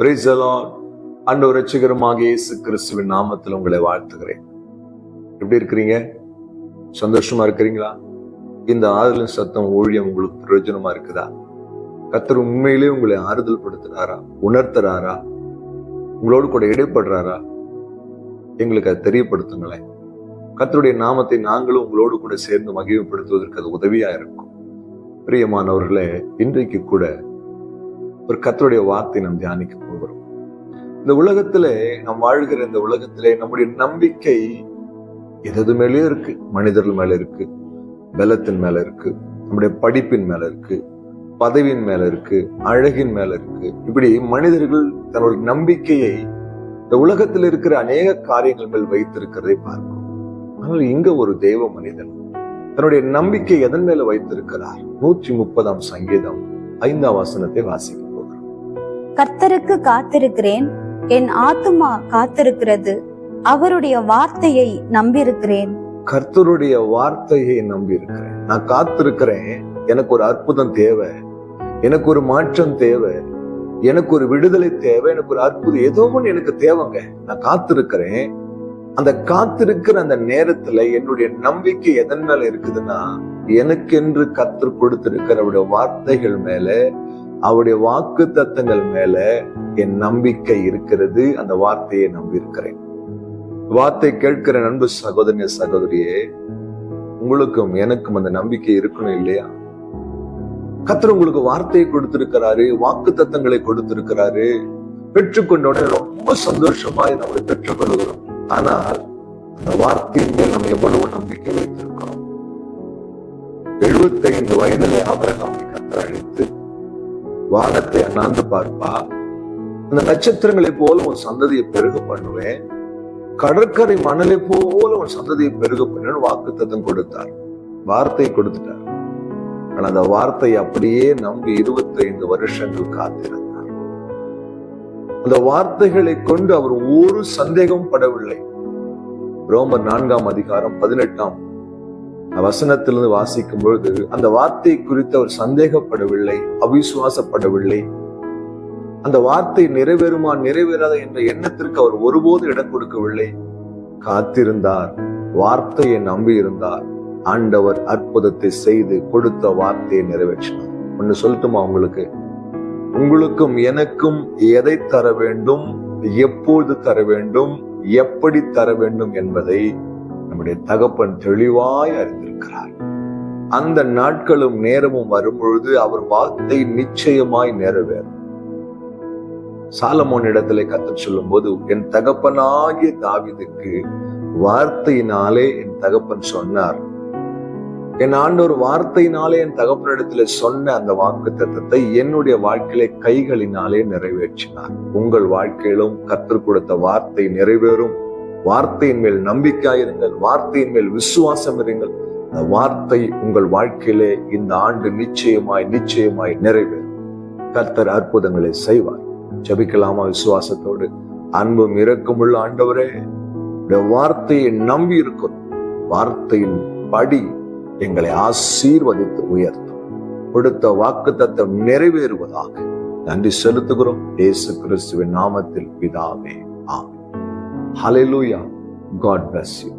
Praise the Lord. ஆண்டவர் இரட்சகருமாகிய இயேசு கிறிஸ்துவின் நாமத்தில் உங்களை வாழ்த்துகிறேன். எப்படி இருக்கிறீங்க? சந்தோஷமா இருக்கிறீங்களா? இந்த ஆறுதலின் சத்தம் ஊழியம் உங்களுக்கு பிரயோஜனமா இருக்குதா? கர்த்தர் உண்மையிலே உங்களை ஆறுதல் படுத்துறாரா, உணர்த்துறாரா, உங்களோடு கூட இடைப்படுறாரா? எங்களுக்கு அதை தெரியப்படுத்துங்களேன். கர்த்தருடைய நாமத்தை நாங்களும் உங்களோடு கூட சேர்ந்து மகிமைப்படுத்துவதற்கு அது உதவியா இருக்கும். பிரியமானவர்களே, இன்றைக்கு கூட ஒரு கர்த்தருடைய வார்த்தை நாம் தியானிக்க போகிறோம். இந்த உலகத்திலே, நாம் வாழ்கிற இந்த உலகத்திலே நம்முடைய நம்பிக்கை எது மேலேயும் இருக்கு. மனிதர்கள் மேல இருக்கு, பலத்தின் மேல இருக்கு, நம்முடைய படிப்பின் மேல இருக்கு, பதவியின் மேல இருக்கு, அழகின் மேல இருக்கு. இப்படி மனிதர்கள் தன்னுடைய நம்பிக்கையை இந்த உலகத்தில் இருக்கிற அநேக காரியங்கள் மேல் வைத்திருக்கிறதை பார்க்கிறோம். ஆனால் இங்க ஒரு தேவ மனிதன் தன்னுடைய நம்பிக்கை எதன் மேல வைத்திருக்கிறார்? 130 சங்கீதம் 5 வசனத்தை வாசிக்க போகிறோம். கர்த்தருக்கு காத்திருக்கிறேன், என் ஆத்துமா காத்திருக்கிறது, அவருடைய வார்த்தையை நம்பியிருக்கிறேன். கர்த்தருடைய வார்த்தையை நம்பி இருக்கிறேன். நான் காத்திருக்கிறேன். எனக்கு ஒரு அற்புதம் தேவை, எனக்கு ஒரு மாற்றம் தேவை, எனக்கு ஒரு விடுதலை தேவை, எனக்கு ஒரு அற்புதம் ஏதோ ஒன்று எனக்கு தேவைங்க. நான் காத்திருக்கிறேன். அந்த காத்திருக்கிற அந்த நேரத்துல என்னுடைய நம்பிக்கை எதன் மேல இருக்குதுன்னா, எனக்கென்று கர்த்தர் கொடுத்திருக்கிற அவருடைய வார்த்தைகள் மேல, அவருடைய வாக்கு தத்தங்கள் மேல என் நம்பிக்கை இருக்கிறது. அந்த வார்த்தையை நம்பி இருக்கிறேன். வார்த்தை கேட்கிற நண்பு சகோதரிய சகோதரியே, உங்களுக்கும் எனக்கும் அந்த நம்பிக்கை இருக்கணும் இல்லையா? கர்த்தர் உங்களுக்கு வார்த்தையை கொடுத்திருக்கிறாரு, வாக்கு தத்தங்களை கொடுத்திருக்கிறாரு. பெற்றுக்கொண்டோட ரொம்ப சந்தோஷமாய் நம்மளை பெற்றுக்கொள்கிறோம். ஆனால் அந்த வார்த்தையின் மேல் நம்ம எவ்வளவு நம்பிக்கை வைத்திருக்கிறோம்? 75 வயதிலே ஆபிரகாமை கர்த்தர் அழைத்து வானத்தை அண்ணாந்து பார்ப்பா, அந்த நட்சத்திரங்களை போல உன் சந்ததியை பெருக பண்ணுவேன், கடற்கரை மணலை போல உன் சந்ததியை பெருக பண்ணுவேன் வாக்குத்தத்தம் கொடுத்தார். வார்த்தை கொடுத்துட்டார். ஆனா அந்த வார்த்தையை அப்படியே நம்பி 25 வருஷங்கள் காத்திருந்தார். அந்த வார்த்தைகளை கொண்டு அவர் ஒரு சந்தேகம் படவில்லை. ரோமர் 4 அதிகாரம் 18 வசனத்திலிருந்து வாசிக்கும் பொழுது அந்த வார்த்தை குறித்து அவர் சந்தேகப்படவில்லை, அவிசுவாசப்படவில்லை. அந்த வார்த்தை நிறைவேறுமா நிறைவேறாத என்ற எண்ணத்திற்கு அவர் ஒருபோது இடம் கொடுக்கவில்லை. காத்திருந்தார், வார்த்தையை நம்பி இருந்தார். ஆண்டவர் அற்புதத்தை செய்து கொடுத்த வார்த்தையை நிறைவேற்றினார். ஒன்னு சொல்லட்டுமா உங்களுக்கு? உங்களுக்கும் எனக்கும் எதை தர வேண்டும், எப்பொழுது தர வேண்டும், எப்படி தர வேண்டும் என்பதை நம்முடைய தகப்பன் தெளிவாய் அறிந்திருக்கிறார். அந்த நாட்களும் நேரமும் வரும்பொழுது அவர் வார்த்தை நிச்சயமாய் நிறைவேறும். சாலமோன் இடத்திலே கர்த்தர் சொல்லும் போது, என் தகப்பனாகிய தாவீதுக்கு வார்த்தையினாலே என் தகப்பன் சொன்னார். என் ஆண்டவர் வார்த்தையினாலே என் தகப்பனிடத்துல சொன்ன அந்த வாக்கு தத்தத்தை என்னுடைய வாழ்க்கையிலே கைகளினாலே நிறைவேற்றினார். உங்கள் வாழ்க்கையிலும் கர்த்தர் கொடுத்த வார்த்தை நிறைவேறும். வார்த்தையின் மேல் நம்பிக்கையாயிருங்கள், வார்த்தையின் மேல் விசுவாசம் இருங்கள். அந்த வார்த்தை உங்கள் வாழ்க்கையிலே இந்த ஆண்டு நிச்சயமாய் நிச்சயமாய் நிறைவேறும். கர்த்தர் அற்புதங்களை செய்வார். ஜெபிக்கலாமா விசுவாசத்தோடு? அன்பும் இரக்கமுள்ள ஆண்டவரே, வார்த்தையை நம்பி இருக்கிறோம். வார்த்தையின் படி எங்களை ஆசீர்வதித்து உயர்த்தும். கொடுத்த வாக்கு தத்தம் நிறைவேறுவதாக நன்றி செலுத்துகிறோம். இயேசு கிறிஸ்துவின் நாமத்தில் பிதாவே, ஆமென். Hallelujah. God bless you.